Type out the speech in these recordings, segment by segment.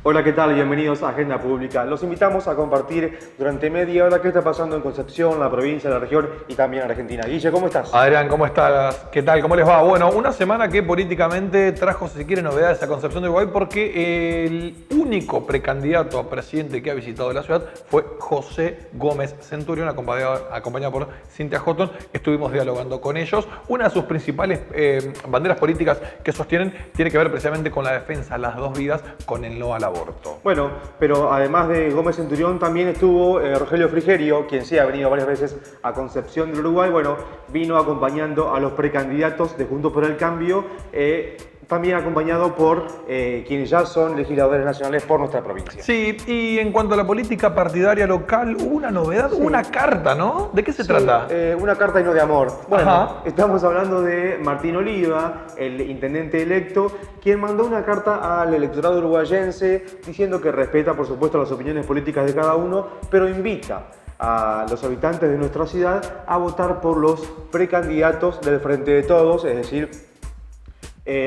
Hola, ¿qué tal? Bienvenidos a Agenda Pública. Los invitamos a compartir durante media hora qué está pasando en Concepción, la provincia, la región y también en Argentina. Guille, ¿cómo estás? Adrián, ¿cómo estás? ¿Qué tal? ¿Cómo les va? Bueno, una semana que políticamente trajo, si se quiere, novedades a Concepción del Uruguay porque el único precandidato a presidente que ha visitado la ciudad fue José Gómez Centurión, acompañado por Cintia Houghton. Estuvimos dialogando con ellos. Una de sus principales banderas políticas que sostienen tiene que ver precisamente con la defensa de las dos vidas, con el no al aborto. Bueno, pero además de Gómez Centurión también estuvo Rogelio Frigerio, quien sí ha venido varias veces a Concepción del Uruguay. Bueno, vino acompañando a los precandidatos de Juntos por el Cambio, también acompañado por quienes ya son legisladores nacionales por nuestra provincia. Sí, y en cuanto a la política partidaria local, hubo una novedad, Sí. una carta, ¿no? ¿De qué se trata? Una carta y no de amor. Bueno, Ajá. estamos hablando de Martín Oliva, el intendente electo, quien mandó una carta al electorado uruguayense diciendo que respeta, por supuesto, las opiniones políticas de cada uno, pero invita a los habitantes de nuestra ciudad a votar por los precandidatos del Frente de Todos, es decir,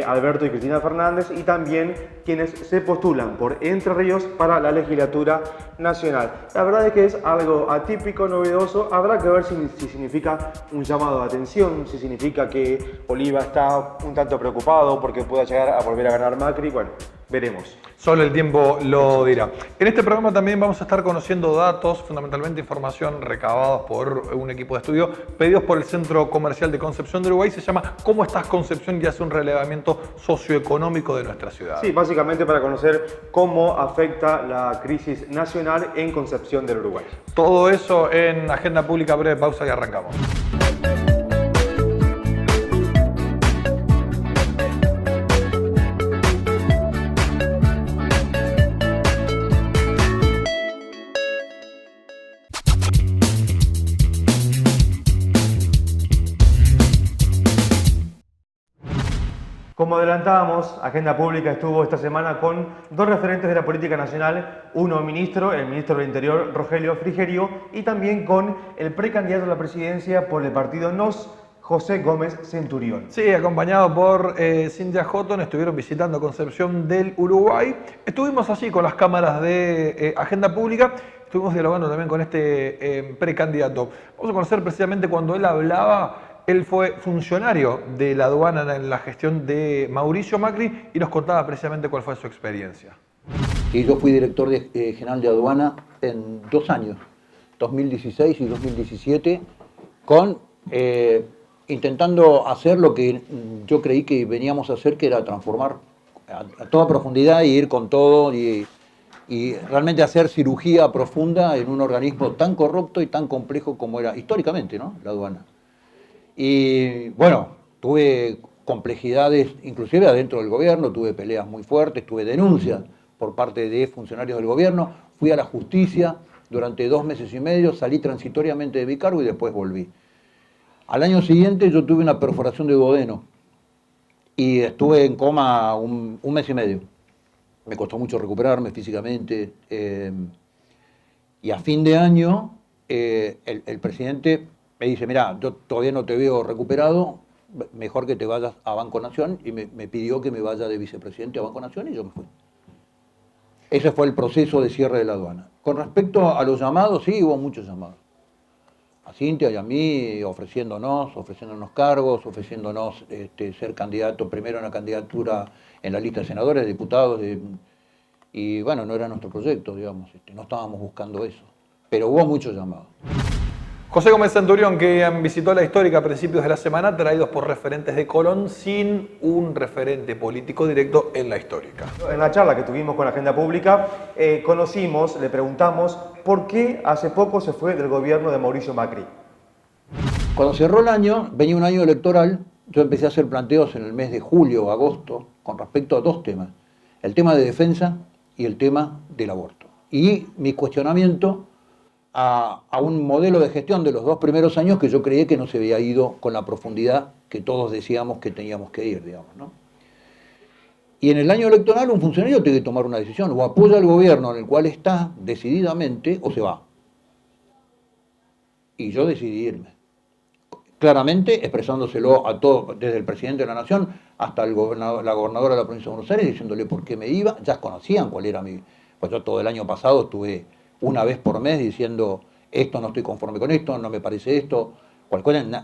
Alberto y Cristina Fernández, y también quienes se postulan por Entre Ríos para la legislatura nacional. La verdad es que es algo atípico, novedoso. Habrá que ver si significa un llamado de atención, si significa que Oliva está un tanto preocupado porque pueda llegar a volver a ganar Macri. Bueno, veremos. Solo el tiempo lo dirá. En este programa también vamos a estar conociendo datos, fundamentalmente información recabados por un equipo de estudio, pedidos por el Centro Comercial de Concepción del Uruguay. Se llama ¿Cómo estás, Concepción? Y hace un relevamiento socioeconómico de nuestra ciudad. Sí, básicamente para conocer cómo afecta la crisis nacional en Concepción del Uruguay. Todo eso en Agenda Pública, breve pausa y arrancamos. Como adelantábamos, Agenda Pública estuvo esta semana con dos referentes de la política nacional, uno ministro, el ministro del Interior, Rogelio Frigerio, y también con el precandidato a la presidencia por el partido NOS, José Gómez Centurión. Sí, acompañado por Cintia Houghton, estuvieron visitando Concepción del Uruguay. Estuvimos allí con las cámaras de Agenda Pública, estuvimos dialogando también con este precandidato. Vamos a conocer precisamente cuando él hablaba. Él fue funcionario de la aduana en la gestión de Mauricio Macri y nos contaba precisamente cuál fue su experiencia. Y yo fui director general de aduana en 2 años, 2016 y 2017, intentando hacer lo que yo creí que veníamos a hacer, que era transformar a toda profundidad y ir con todo y realmente hacer cirugía profunda en un organismo tan corrupto y tan complejo como era históricamente, ¿no?, la aduana. Y bueno, tuve complejidades inclusive adentro del gobierno, tuve peleas muy fuertes, tuve denuncias por parte de funcionarios del gobierno, fui a la justicia durante 2 meses y medio, salí transitoriamente de mi cargo y después volví. Al año siguiente yo tuve una perforación de duodeno y estuve en coma un mes y medio. Me costó mucho recuperarme físicamente y a fin de año el presidente me dice: mirá, yo todavía no te veo recuperado, mejor que te vayas a Banco Nación, y me pidió que me vaya de vicepresidente a Banco Nación y yo me fui. Ese fue el proceso de cierre de la aduana. Con respecto a los llamados, sí, hubo muchos llamados. A Cintia y a mí ofreciéndonos cargos, ofreciéndonos ser candidato, primero en la candidatura en la lista de senadores, de diputados, y bueno, no era nuestro proyecto, digamos, no estábamos buscando eso, pero hubo muchos llamados. José Gómez Centurión, que visitó la histórica a principios de la semana, traídos por referentes de Colón, sin un referente político directo en la histórica. En la charla que tuvimos con Agenda Pública, le preguntamos por qué hace poco se fue del gobierno de Mauricio Macri. Cuando cerró el año, venía un año electoral, yo empecé a hacer planteos en el mes de julio o agosto con respecto a 2 temas: el tema de defensa y el tema del aborto. Y mi cuestionamiento a un modelo de gestión de los 2 primeros años que yo creí que no se había ido con la profundidad que todos decíamos que teníamos que ir, digamos, ¿no? Y en el año electoral un funcionario tiene que tomar una decisión: o apoya al gobierno en el cual está decididamente o se va. Y yo decidí irme. claramente expresándoselo a todos, desde el presidente de la Nación hasta la gobernadora de la provincia de Buenos Aires, diciéndole por qué me iba. Ya conocían cuál era pues yo todo el año pasado estuve una vez por mes diciendo esto, no estoy conforme con esto, no me parece esto.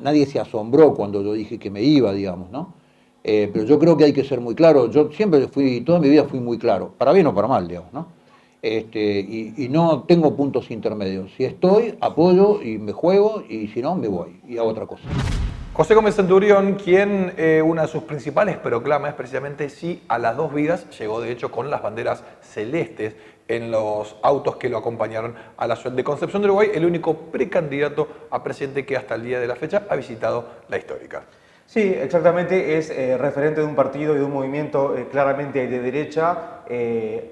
Nadie se asombró cuando yo dije que me iba, digamos, ¿no? Pero yo creo que hay que ser muy claro. Yo siempre toda mi vida fui muy claro, para bien o para mal, digamos, ¿no? Y no tengo puntos intermedios. Si estoy, apoyo y me juego, y si no, me voy y hago otra cosa. José Gómez Centurión, quien una de sus principales proclamas es precisamente sí a las 2 vidas, llegó de hecho con las banderas celestes en los autos que lo acompañaron a la ciudad de Concepción del Uruguay, el único precandidato a presidente que hasta el día de la fecha ha visitado la histórica. Sí, exactamente, es referente de un partido y de un movimiento claramente de derecha,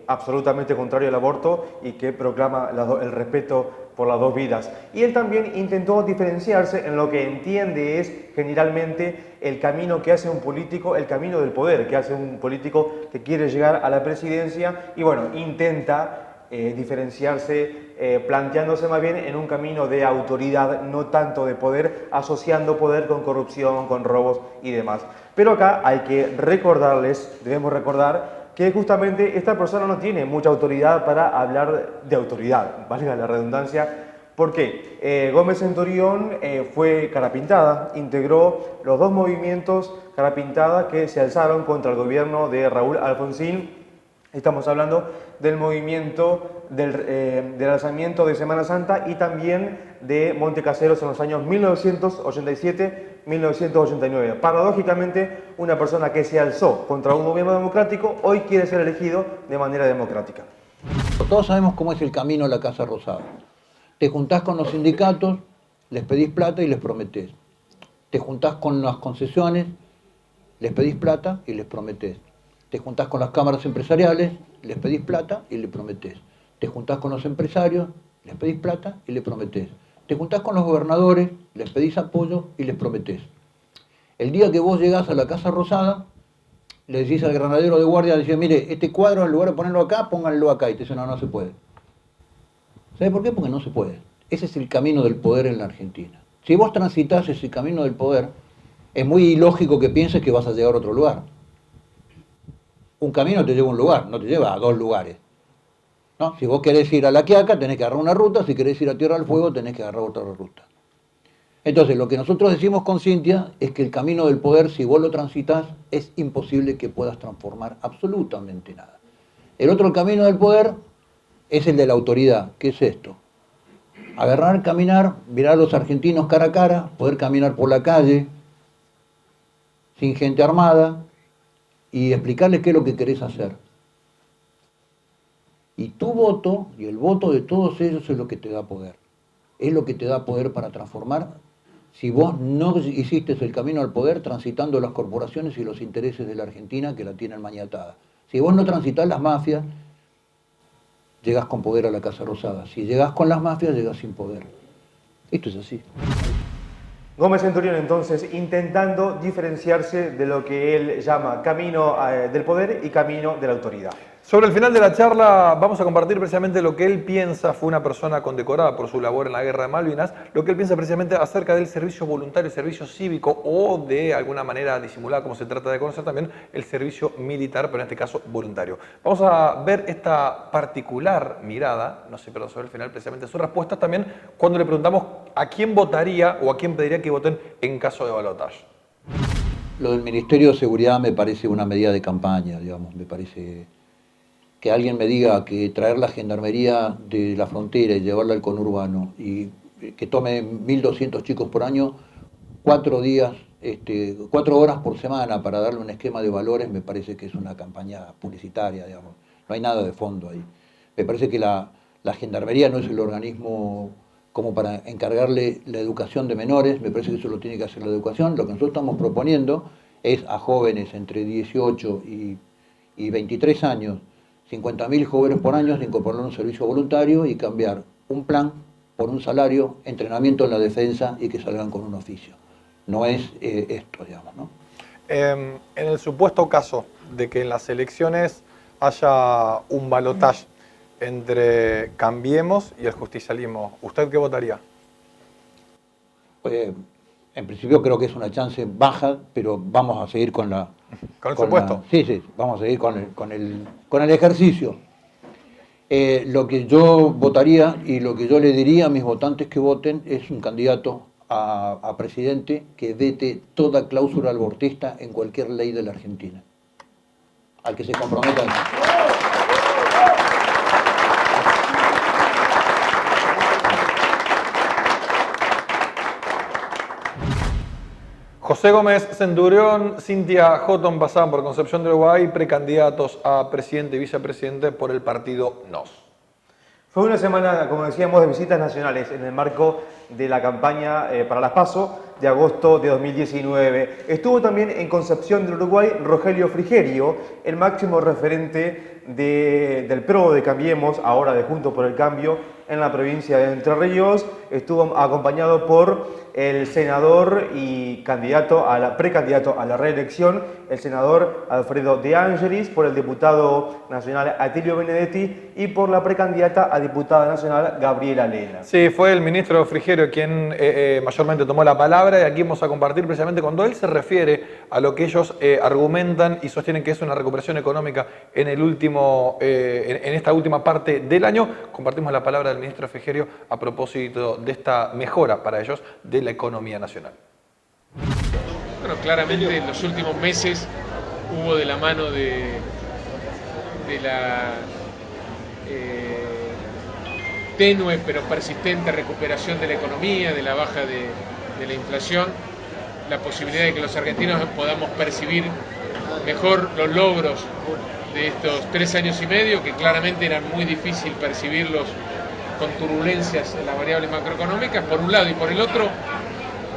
absolutamente contrario al aborto y que proclama el respeto por las 2 vidas. Y él también intentó diferenciarse en lo que entiende es generalmente el camino que hace un político, el camino del poder que hace un político que quiere llegar a la presidencia y bueno, intenta diferenciarse planteándose más bien en un camino de autoridad, no tanto de poder, asociando poder con corrupción, con robos y demás. Pero acá hay que debemos recordar que justamente esta persona no tiene mucha autoridad para hablar de autoridad, valga la redundancia. ¿Por qué? Gómez Centurión fue Carapintada, integró los 2 movimientos Carapintada que se alzaron contra el gobierno de Raúl Alfonsín. Estamos hablando del movimiento del alzamiento de Semana Santa y también de Montecaseros en los años 1987-1989. Paradójicamente, una persona que se alzó contra un gobierno democrático hoy quiere ser elegido de manera democrática. Todos sabemos cómo es el camino a la Casa Rosada. Te juntás con los sindicatos, les pedís plata y les prometés. Te juntás con las concesiones, les pedís plata y les prometés. Te juntás con las cámaras empresariales, les pedís plata y le prometés. Te juntás con los empresarios, les pedís plata y le prometés. Te juntás con los gobernadores, les pedís apoyo y les prometés. El día que vos llegás a la Casa Rosada, le decís al granadero de guardia, decís, mire, este cuadro en lugar de ponerlo acá, pónganlo acá. Y te dicen, no se puede. ¿Sabe por qué? Porque no se puede. Ese es el camino del poder en la Argentina. Si vos transitás ese camino del poder, es muy ilógico que pienses que vas a llegar a otro lugar. Un camino te lleva a un lugar, no te lleva a 2 lugares. ¿No? Si vos querés ir a La Quiaca, tenés que agarrar una ruta, si querés ir a Tierra del Fuego, tenés que agarrar otra ruta. Entonces, lo que nosotros decimos con Cintia es que el camino del poder, si vos lo transitas, es imposible que puedas transformar absolutamente nada. El otro camino del poder es el de la autoridad. ¿Qué es esto? Agarrar, caminar, mirar a los argentinos cara a cara, poder caminar por la calle, sin gente armada, y explicarles qué es lo que querés hacer. Y tu voto, y el voto de todos ellos es lo que te da poder. Es lo que te da poder para transformar. Si vos no hiciste el camino al poder transitando las corporaciones y los intereses de la Argentina que la tienen maniatada. Si vos no transitas las mafias, llegás con poder a la Casa Rosada. Si llegás con las mafias, llegás sin poder. Esto es así. Gómez Centurión, entonces, intentando diferenciarse de lo que él llama camino del poder y camino de la autoridad. Sobre el final de la charla vamos a compartir precisamente lo que él piensa, fue una persona condecorada por su labor en la Guerra de Malvinas, lo que él piensa precisamente acerca del servicio voluntario, servicio cívico o de alguna manera disimulada, como se trata de conocer también, el servicio militar, pero en este caso voluntario. Vamos a ver esta particular mirada, no sé, pero sobre el final precisamente su respuesta también cuando le preguntamos a quién votaría o a quién pediría que voten en caso de balotaje. Lo del Ministerio de Seguridad me parece una medida de campaña, digamos, me parece que alguien me diga que traer la gendarmería de la frontera y llevarla al conurbano y que tome 1.200 chicos por año, 4 horas por semana para darle un esquema de valores, me parece que es una campaña publicitaria, digamos. No hay nada de fondo ahí. Me parece que la gendarmería no es el organismo como para encargarle la educación de menores, me parece que eso lo tiene que hacer la educación. Lo que nosotros estamos proponiendo es a jóvenes entre 18 y 23 años, 50.000 jóvenes por año, incorporar un servicio voluntario y cambiar un plan por un salario, entrenamiento en la defensa y que salgan con un oficio. No es esto, digamos, ¿no? En el supuesto caso de que en las elecciones haya un balotaje entre Cambiemos y el justicialismo, ¿usted qué votaría? En principio creo que es una chance baja, pero vamos a seguir con la... ¿Con el supuesto? Sí, vamos a seguir con el ejercicio. Lo que yo votaría y lo que yo le diría a mis votantes que voten es un candidato a presidente que vete toda cláusula abortista en cualquier ley de la Argentina. Al que se comprometa. José Gómez Centurión, Cintia Houghton pasaban por Concepción del Uruguay, precandidatos a presidente y vicepresidente por el partido NOS. Fue una semana, como decíamos, de visitas nacionales en el marco de la campaña para las PASO de agosto de 2019. Estuvo también en Concepción del Uruguay Rogelio Frigerio, el máximo referente del PRO de Cambiemos, ahora de Juntos por el Cambio, en la provincia de Entre Ríos. Estuvo acompañado por el senador y precandidato a la reelección, el senador Alfredo De Angelis, por el diputado nacional Atilio Benedetti y por la precandidata a diputada nacional Gabriela Lena. Sí, fue el ministro Frigerio quien mayormente tomó la palabra y aquí vamos a compartir precisamente cuando él se refiere a lo que ellos argumentan y sostienen que es una recuperación económica en esta última parte del año. Compartimos la palabra del ministro Frigerio a propósito de esta mejora para ellos de la economía nacional. Bueno, claramente en los últimos meses hubo de la mano de la tenue pero persistente recuperación de la economía, de la baja de la inflación, la posibilidad de que los argentinos podamos percibir mejor los logros de estos 3 años y medio, que claramente era muy difícil percibirlos con turbulencias en las variables macroeconómicas, por un lado, y por el otro,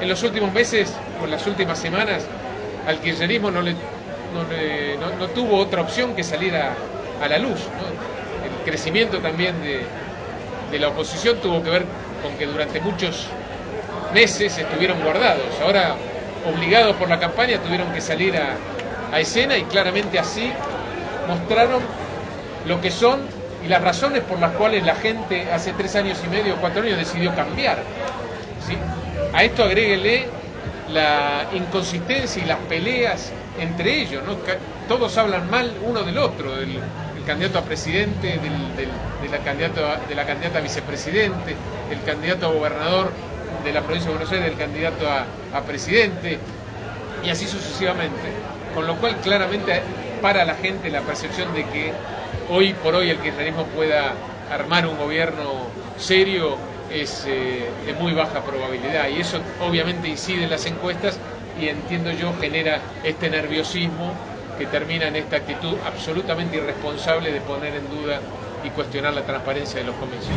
en los últimos meses o en las últimas semanas, al kirchnerismo no tuvo otra opción que salir a la luz, ¿no? El crecimiento también de la oposición tuvo que ver con que durante muchos meses estuvieron guardados. Ahora, obligados por la campaña, tuvieron que salir a escena y claramente así mostraron lo que son y las razones por las cuales la gente hace 3 años y medio, 4 años decidió cambiar, ¿sí? A esto agréguele la inconsistencia y las peleas entre ellos, ¿no? Todos hablan mal uno del otro, del candidato a presidente, de la candidata a vicepresidente, el candidato a gobernador de la provincia de Buenos Aires, del candidato a presidente, y así sucesivamente. Con lo cual claramente para la gente la percepción de que hoy por hoy el kirchnerismo pueda armar un gobierno serio es de muy baja probabilidad, y eso obviamente incide en las encuestas y entiendo yo genera este nerviosismo que termina en esta actitud absolutamente irresponsable de poner en duda y cuestionar la transparencia de los comicios.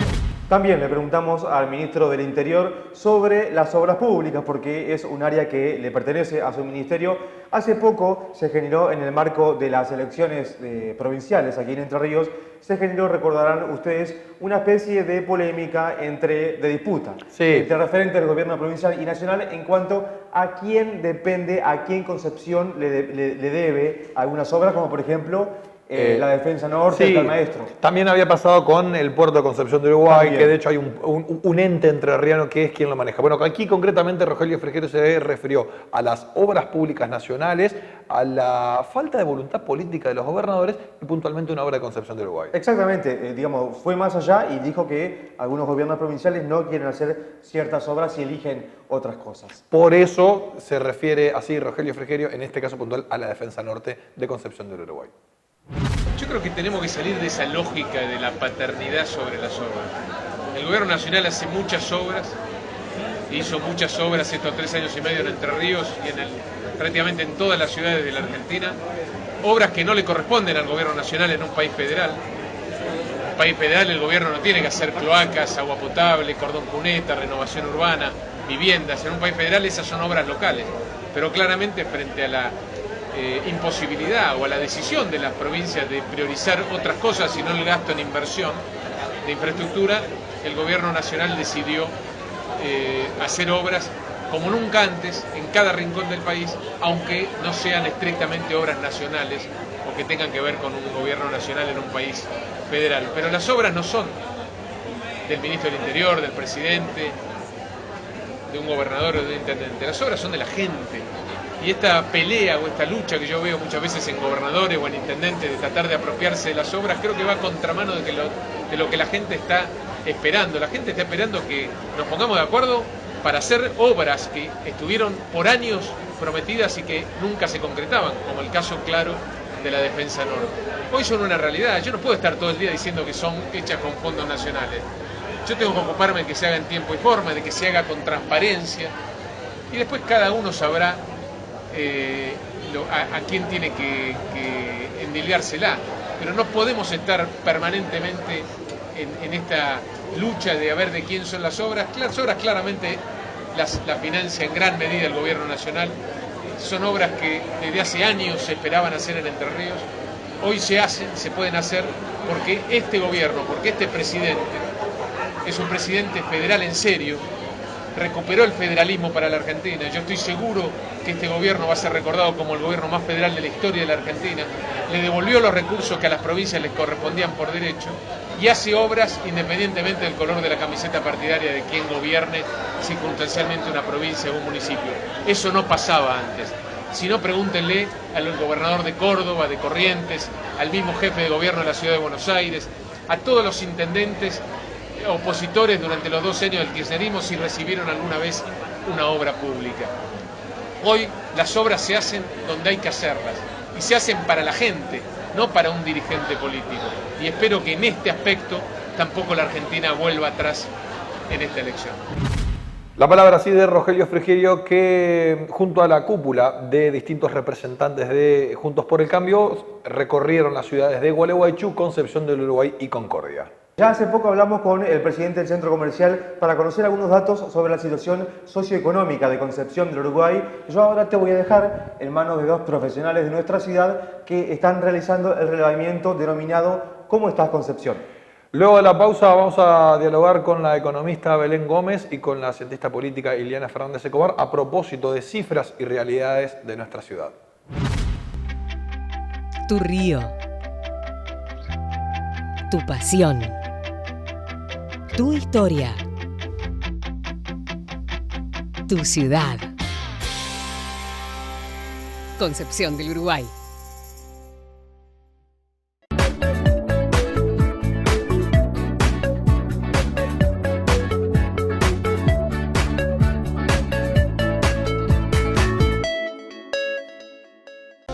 También le preguntamos al ministro del Interior sobre las obras públicas, porque es un área que le pertenece a su ministerio. Hace poco se generó, en el marco de las elecciones provinciales aquí en Entre Ríos, se generó, recordarán ustedes, una especie de polémica de disputa entre referentes del gobierno provincial y nacional en cuanto a quién depende, a quién Concepción le debe algunas obras, como por ejemplo la defensa norte, sí, el maestro. También había pasado con el puerto de Concepción del Uruguay, También. que de hecho hay un ente entrerriano que es quien lo maneja. Bueno, aquí concretamente Rogelio Frigerio se refirió a las obras públicas nacionales, a la falta de voluntad política de los gobernadores y puntualmente una obra de Concepción del Uruguay. Exactamente, digamos, fue más allá y dijo que algunos gobiernos provinciales no quieren hacer ciertas obras y eligen otras cosas. Por eso se refiere así Rogelio Frigerio, en este caso puntual, a la defensa norte de Concepción del Uruguay. Yo creo que tenemos que salir de esa lógica de la paternidad sobre las obras. El gobierno nacional hace muchas obras, hizo muchas obras estos 3 años y medio en Entre Ríos y prácticamente en todas las ciudades de la Argentina, obras que no le corresponden al gobierno nacional en un país federal. En un país federal el gobierno no tiene que hacer cloacas, agua potable, cordón cuneta, renovación urbana, viviendas. En un país federal esas son obras locales, pero claramente frente a la imposibilidad o a la decisión de las provincias de priorizar otras cosas y no el gasto en inversión de infraestructura, el gobierno nacional decidió hacer obras como nunca antes en cada rincón del país, aunque no sean estrictamente obras nacionales o que tengan que ver con un gobierno nacional en un país federal. Pero las obras no son del ministro del Interior, del presidente, de un gobernador o de un intendente, las obras son de la gente. Y esta pelea o esta lucha que yo veo muchas veces en gobernadores o en intendentes de tratar de apropiarse de las obras, creo que va a contramano de lo que la gente está esperando. La gente está esperando que nos pongamos de acuerdo para hacer obras que estuvieron por años prometidas y que nunca se concretaban, como el caso claro de la Defensa Norte. Hoy son una realidad. Yo no puedo estar todo el día diciendo que son hechas con fondos nacionales. Yo tengo que ocuparme de que se haga en tiempo y forma, de que se haga con transparencia, y después cada uno sabrá a quién tiene que endilgársela. Pero no podemos estar permanentemente en esta lucha de a ver de quién son las obras. Las obras claramente las financia en gran medida el gobierno nacional. Son obras que desde hace años se esperaban hacer en Entre Ríos. Hoy se hacen, se pueden hacer porque este gobierno, porque este presidente es un presidente federal en serio, recuperó el federalismo para la Argentina. Yo estoy seguro que este gobierno va a ser recordado como el gobierno más federal de la historia de la Argentina. Le devolvió los recursos que a las provincias les correspondían por derecho y hace obras independientemente del color de la camiseta partidaria de quien gobierne circunstancialmente una provincia o un municipio. Eso no pasaba antes. Si no, pregúntenle al gobernador de Córdoba, de Corrientes, al mismo jefe de gobierno de la ciudad de Buenos Aires, a todos los intendentes opositores durante los 2 años del kirchnerismo si recibieron alguna vez una obra pública. Hoy las obras se hacen donde hay que hacerlas y se hacen para la gente, no para un dirigente político. Y espero que en este aspecto tampoco la Argentina vuelva atrás en esta elección. La palabra sí de Rogelio Frigerio, que junto a la cúpula de distintos representantes de Juntos por el Cambio recorrieron las ciudades de Gualeguaychú, Concepción del Uruguay y Concordia. Ya hace poco hablamos con el presidente del centro comercial para conocer algunos datos sobre la situación socioeconómica de Concepción del Uruguay. Yo ahora te voy a dejar en manos de 2 profesionales de nuestra ciudad que están realizando el relevamiento denominado ¿Cómo estás, Concepción? Luego de la pausa vamos a dialogar con la economista Belén Gómez y con la cientista política Iliana Fernández Escobar a propósito de cifras y realidades de nuestra ciudad. Tu río. Tu pasión. Tu historia. Tu ciudad. Concepción del Uruguay.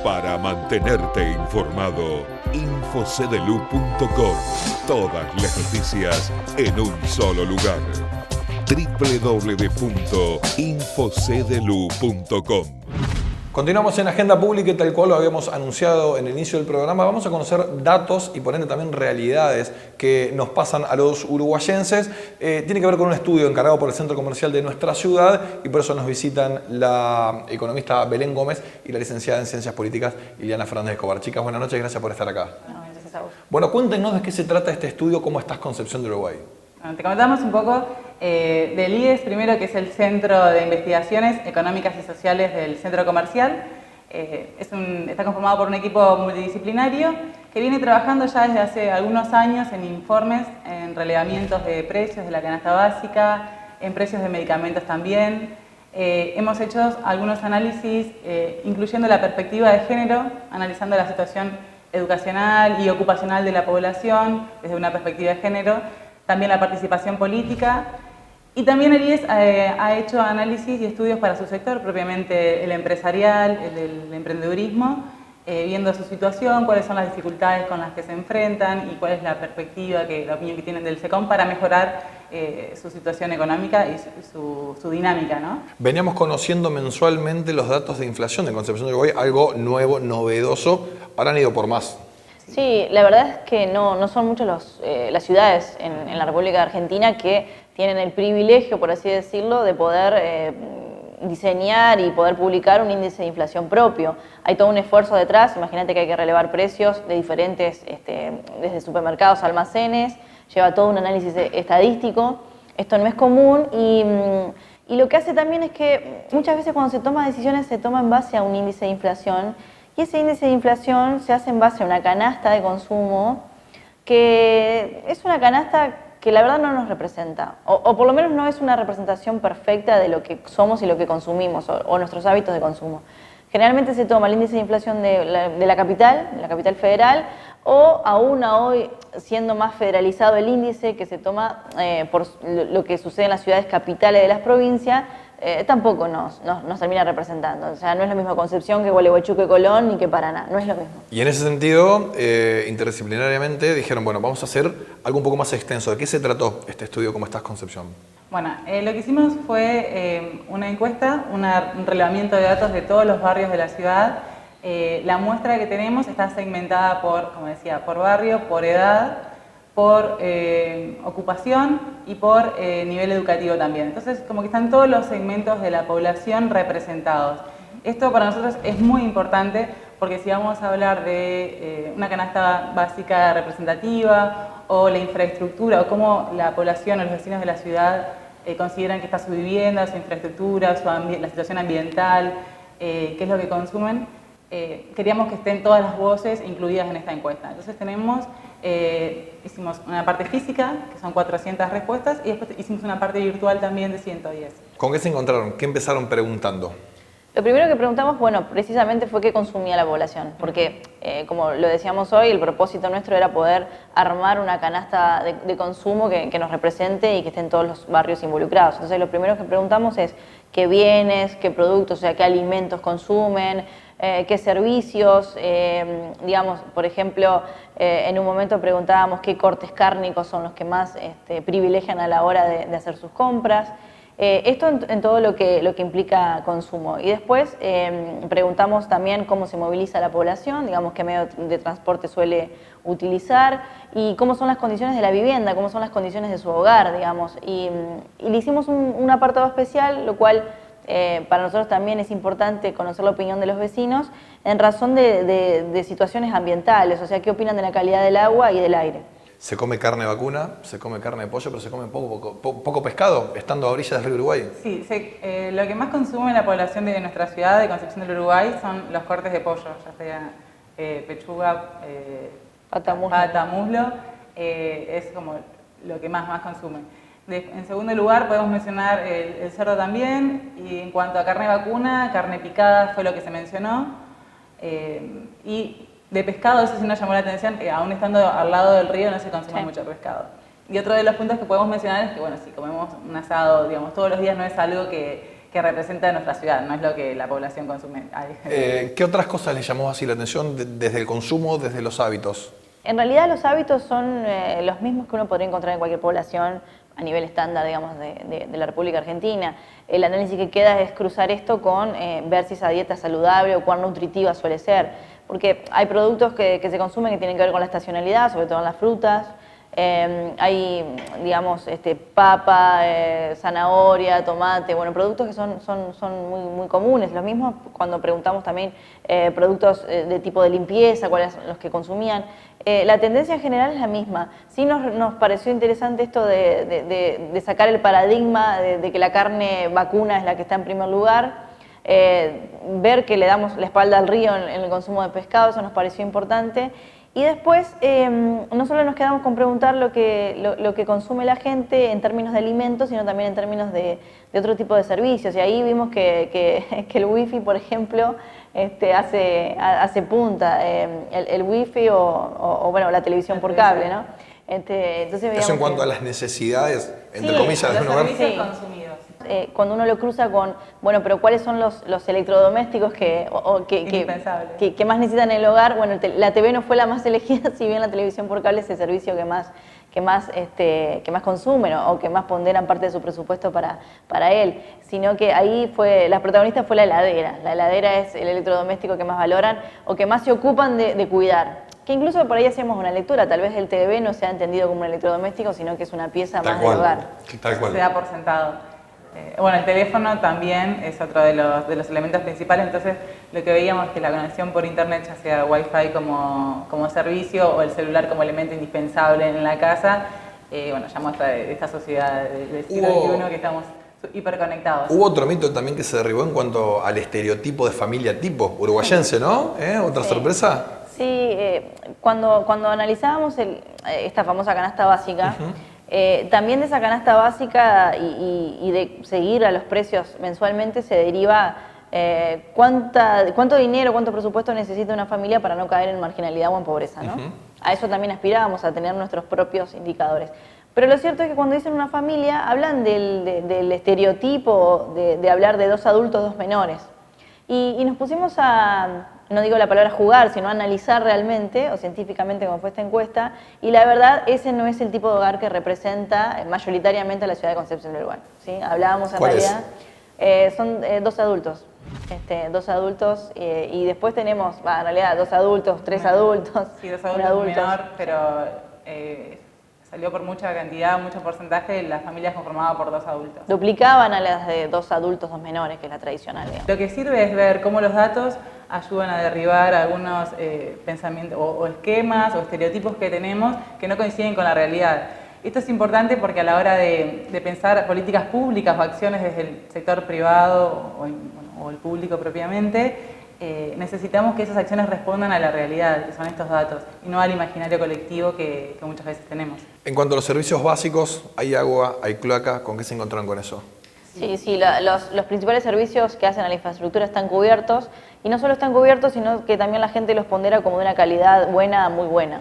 Para mantenerte informado, infocdlu.com. Todas las noticias en un solo lugar. www.infocdlu.com. Continuamos en Agenda Pública y tal cual lo habíamos anunciado en el inicio del programa. Vamos a conocer datos y por ende también realidades que nos pasan a los uruguayenses. Tiene que ver con un estudio encargado por el Centro Comercial de nuestra ciudad y por eso nos visitan la economista Belén Gómez y la licenciada en Ciencias Políticas Iliana Fernández Escobar. Chicas, buenas noches, gracias por estar acá. No, gracias a vos. Bueno, cuéntenos de qué se trata este estudio, ¿Cómo estás, Concepción de Uruguay? Bueno, te comentamos un poco del IES, primero, que es el Centro de Investigaciones Económicas y Sociales del Centro Comercial. Está conformado por un equipo multidisciplinario que viene trabajando ya desde hace algunos años en informes, en relevamientos de precios de la canasta básica, en precios de medicamentos también. Hemos hecho algunos análisis incluyendo la perspectiva de género, analizando la situación educacional y ocupacional de la población desde una perspectiva de género, también la participación política, y también el IES ha hecho análisis y estudios para su sector, propiamente el empresarial, el emprendedurismo, viendo su situación, cuáles son las dificultades con las que se enfrentan y cuál es la perspectiva, la opinión que tienen del SECOM para mejorar su situación económica y su dinámica, ¿no? Veníamos conociendo mensualmente los datos de inflación de Concepción de Uruguay, algo nuevo, novedoso. Ahora han ido por más. Sí, la verdad es que no son muchas las ciudades en la República Argentina que tienen el privilegio, por así decirlo, de poder diseñar y poder publicar un índice de inflación propio. Hay todo un esfuerzo detrás, imagínate que hay que relevar precios de diferentes, desde supermercados a almacenes, lleva todo un análisis estadístico. Esto no es común y lo que hace también es que muchas veces cuando se toma decisiones se toma en base a un índice de inflación. Y ese índice de inflación se hace en base a una canasta de consumo que es una canasta que la verdad no nos representa, o por lo menos no es una representación perfecta de lo que somos y lo que consumimos, o nuestros hábitos de consumo. Generalmente se toma el índice de inflación de la capital federal, o aún hoy, siendo más federalizado el índice que se toma por lo que sucede en las ciudades capitales de las provincias, tampoco nos termina representando. O sea, no es lo mismo Concepción que Gualeguaychú, que Colón, ni que Paraná, no es lo mismo. Y en ese sentido, interdisciplinariamente dijeron, bueno, vamos a hacer algo un poco más extenso. ¿De qué se trató este estudio Cómo estás, Concepción? Bueno, lo que hicimos fue una encuesta, un relevamiento de datos de todos los barrios de la ciudad. La muestra que tenemos está segmentada por, como decía, por barrio, por edad, por ocupación y por nivel educativo también. Entonces, como que están todos los segmentos de la población representados. Esto para nosotros es muy importante porque si vamos a hablar de una canasta básica representativa o la infraestructura o cómo la población o los vecinos de la ciudad consideran que está su vivienda, su infraestructura, la situación ambiental, qué es lo que consumen, queríamos que estén todas las voces incluidas en esta encuesta. Entonces hicimos una parte física, que son 400 respuestas, y después hicimos una parte virtual también de 110. ¿Con qué se encontraron? ¿Qué empezaron preguntando? Lo primero que preguntamos, bueno, precisamente fue qué consumía la población, porque como lo decíamos hoy, el propósito nuestro era poder armar una canasta de consumo que nos represente y que estén todos los barrios involucrados. Entonces lo primero que preguntamos es qué bienes, qué productos, o sea, qué alimentos consumen, qué servicios, digamos, por ejemplo, en un momento preguntábamos qué cortes cárnicos son los que más privilegian a la hora de hacer sus compras. Esto en todo lo que implica consumo. Y después preguntamos también cómo se moviliza la población, digamos qué medio de transporte suele utilizar y cómo son las condiciones de la vivienda, cómo son las condiciones de su hogar, digamos. Y le hicimos un apartado especial, lo cual para nosotros también es importante conocer la opinión de los vecinos en razón de situaciones ambientales, o sea, qué opinan de la calidad del agua y del aire. Se come carne vacuna, se come carne de pollo, pero se come poco pescado, estando a orillas del río Uruguay. Sí, lo que más consume la población de nuestra ciudad, de Concepción del Uruguay, son los cortes de pollo, ya sea pechuga, pata, muslo, es como lo que más consume. En segundo lugar podemos mencionar el cerdo también, y en cuanto a carne vacuna, carne picada fue lo que se mencionó, y de pescado, eso sí nos llamó la atención, que aún estando al lado del río no se consume mucho pescado. Y otro de los puntos que podemos mencionar es que, bueno, si comemos un asado, digamos, todos los días no es algo que representa nuestra ciudad, no es lo que la población consume. ¿Qué otras cosas les llamó así la atención desde el consumo, desde los hábitos? En realidad los hábitos son los mismos que uno podría encontrar en cualquier población a nivel estándar, digamos, de la República Argentina. El análisis que queda es cruzar esto con ver si esa dieta es saludable o cuán nutritiva suele ser. Porque hay productos que se consumen que tienen que ver con la estacionalidad, sobre todo en las frutas. Hay, digamos, papa, zanahoria, tomate, bueno, productos que son muy comunes. Lo mismo cuando preguntamos también productos de tipo de limpieza, cuáles son los que consumían. La tendencia en general es la misma. Sí nos pareció interesante esto de sacar el paradigma de que la carne vacuna es la que está en primer lugar. Ver que le damos la espalda al río en el consumo de pescado, eso nos pareció importante. Y después, no solo nos quedamos con preguntar lo que consume la gente en términos de alimentos, sino también en términos de otro tipo de servicios. Y ahí vimos que el wifi, por ejemplo, hace punta. El wifi o bueno, la televisión por cable, ¿no? Entonces, eso en cuanto a las necesidades, entre comillas, de un hogar. Los servicios consumidos. Cuando uno lo cruza con, bueno, pero ¿cuáles son los electrodomésticos que más necesitan en el hogar? Bueno, la TV no fue la más elegida, si bien la televisión por cable es el servicio que más consumen o que más ponderan parte de su presupuesto para él, sino que ahí la protagonista fue la heladera. La heladera es el electrodoméstico que más valoran o que más se ocupan de cuidar. Que incluso por ahí hacíamos una lectura, tal vez el TV no sea entendido como un electrodoméstico, sino que es una pieza más del hogar. Tal cual. Se da por sentado. Bueno, el teléfono también es otro de los elementos principales, entonces lo que veíamos es que la conexión por internet, ya sea Wi-Fi como servicio o el celular como elemento indispensable en la casa, bueno, ya muestra de esta sociedad del siglo XXI que estamos hiperconectados. Hubo otro mito también que se derribó en cuanto al estereotipo de familia tipo uruguayense, ¿no? ¿Otra sorpresa? Sí, cuando analizábamos esta famosa canasta básica, También de esa canasta básica y de seguir a los precios mensualmente se deriva cuánto dinero, cuánto presupuesto necesita una familia para no caer en marginalidad o en pobreza, ¿no? A eso también aspirábamos, a tener nuestros propios indicadores. Pero lo cierto es que cuando dicen una familia, hablan del estereotipo de hablar de 2 adultos, 2 menores. Y nos pusimos a, no digo la palabra jugar, sino a analizar realmente, o científicamente como fue esta encuesta, y la verdad, ese no es el tipo de hogar que representa mayoritariamente a la ciudad de Concepción del Uruguay, ¿sí? Hablábamos en realidad, son 2 adultos. 2 adultos y después tenemos, en realidad 2 adultos, 3 adultos, sí, 2 adultos menor, pero salió por mucha cantidad, mucho porcentaje, las familias conformadas por 2 adultos. Duplicaban a las de 2 adultos, 2 menores, que es la tradicional, digamos. Lo que sirve es ver cómo los datos ayudan a derribar algunos pensamientos o esquemas o estereotipos que tenemos que no coinciden con la realidad. Esto es importante porque a la hora de pensar políticas públicas o acciones desde el sector privado o el público propiamente, necesitamos que esas acciones respondan a la realidad, que son estos datos, y no al imaginario colectivo que muchas veces tenemos. En cuanto a los servicios básicos, hay agua, hay cloaca, ¿con qué se encontraron con eso? Sí, los principales servicios que hacen a la infraestructura están cubiertos, y no solo están cubiertos, sino que también la gente los pondera como de una calidad buena a muy buena.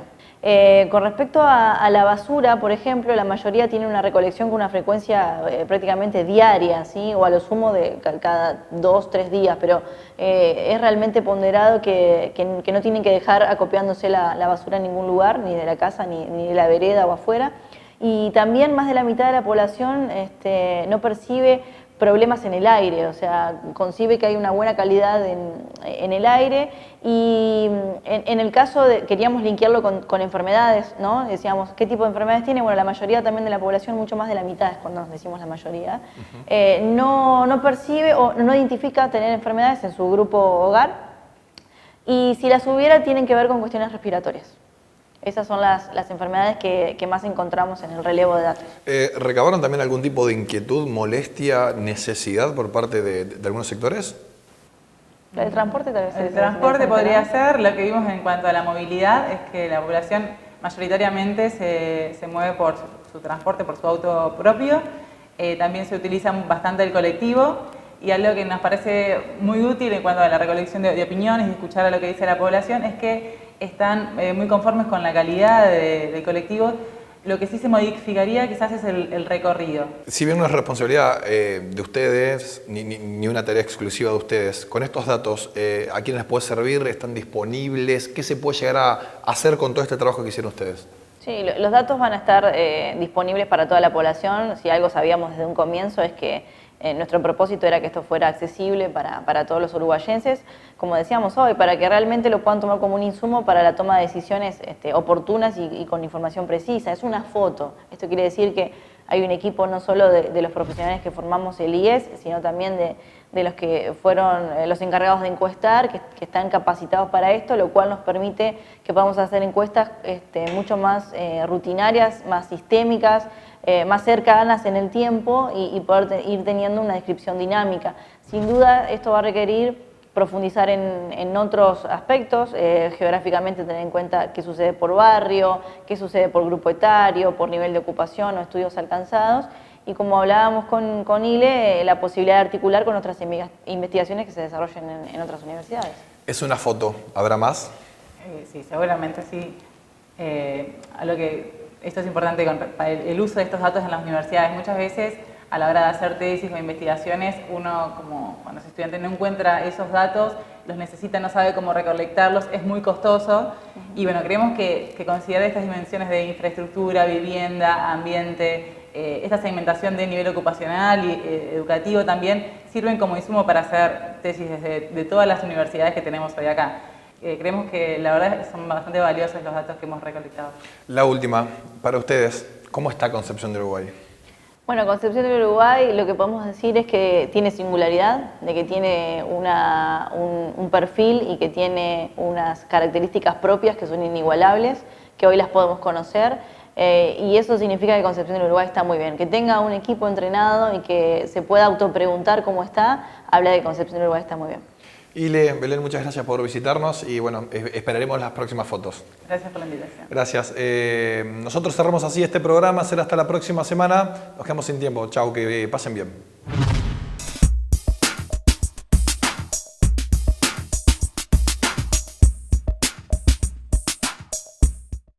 Con respecto a la basura, por ejemplo, la mayoría tiene una recolección con una frecuencia prácticamente diaria, ¿sí? O a lo sumo de cada 2, 3 días, pero es realmente ponderado que no tienen que dejar acopiándose la basura en ningún lugar, ni de la casa, ni de la vereda o afuera. Y también más de la mitad de la población no percibe problemas en el aire, o sea, concibe que hay una buena calidad en el aire, y en el caso de, queríamos linkearlo con enfermedades, ¿no? Decíamos, ¿qué tipo de enfermedades tiene? Bueno, la mayoría también de la población, mucho más de la mitad es cuando nos decimos la mayoría, no percibe o no identifica tener enfermedades en su grupo hogar, y si las hubiera tienen que ver con cuestiones respiratorias. Esas son las enfermedades que más encontramos en el relevo de datos. ¿Recabaron también algún tipo de inquietud, molestia, necesidad por parte de algunos sectores? ¿El transporte tal vez? El transporte podría ser. Lo que vimos en cuanto a la movilidad es que la población mayoritariamente se mueve por su transporte, por su auto propio. También se utiliza bastante el colectivo, y algo que nos parece muy útil en cuanto a la recolección de opiniones y escuchar a lo que dice la población es que están muy conformes con la calidad del colectivo. Lo que sí se modificaría quizás es el recorrido. Si bien no es responsabilidad de ustedes, ni una tarea exclusiva de ustedes, con estos datos, ¿a quiénes les puede servir? ¿Están disponibles? ¿Qué se puede llegar a hacer con todo este trabajo que hicieron ustedes? Sí, los datos van a estar disponibles para toda la población. Si algo sabíamos desde un comienzo es que nuestro propósito era que esto fuera accesible para todos los uruguayenses, como decíamos hoy, para que realmente lo puedan tomar como un insumo para la toma de decisiones oportunas y con información precisa. Es una foto. Esto quiere decir que hay un equipo no solo de los profesionales que formamos el IES, sino también de los que fueron los encargados de encuestar, que están capacitados para esto, lo cual nos permite que podamos hacer encuestas mucho más rutinarias, más sistémicas, más cercanas en el tiempo y poder ir teniendo una descripción dinámica. Sin duda esto va a requerir profundizar en otros aspectos, geográficamente tener en cuenta qué sucede por barrio, qué sucede por grupo etario, por nivel de ocupación o estudios alcanzados, y como hablábamos con ILE, la posibilidad de articular con otras investigaciones que se desarrollen en otras universidades. Es una foto, ¿habrá más? Sí, seguramente sí. Esto es importante, el uso de estos datos en las universidades. Muchas veces, a la hora de hacer tesis o investigaciones, uno, como cuando es estudiante, no encuentra esos datos, los necesita, no sabe cómo recolectarlos, es muy costoso. Y bueno, creemos que considerar estas dimensiones de infraestructura, vivienda, ambiente, esta segmentación de nivel ocupacional y educativo también sirven como insumo para hacer tesis de todas las universidades que tenemos hoy acá. Creemos que la verdad son bastante valiosos los datos que hemos recolectado. La última, para ustedes, ¿cómo está Concepción del Uruguay? Bueno, Concepción del Uruguay lo que podemos decir es que tiene singularidad, de que tiene un perfil y que tiene unas características propias que son inigualables, que hoy las podemos conocer, y eso significa que Concepción del Uruguay está muy bien. Que tenga un equipo entrenado y que se pueda autopreguntar cómo está, habla de que Concepción del Uruguay está muy bien. Ile, Belén, muchas gracias por visitarnos y bueno, esperaremos las próximas fotos. Gracias por la invitación. Gracias. Nosotros cerramos así este programa. Será hasta la próxima semana. Nos quedamos sin tiempo. Chau, que pasen bien.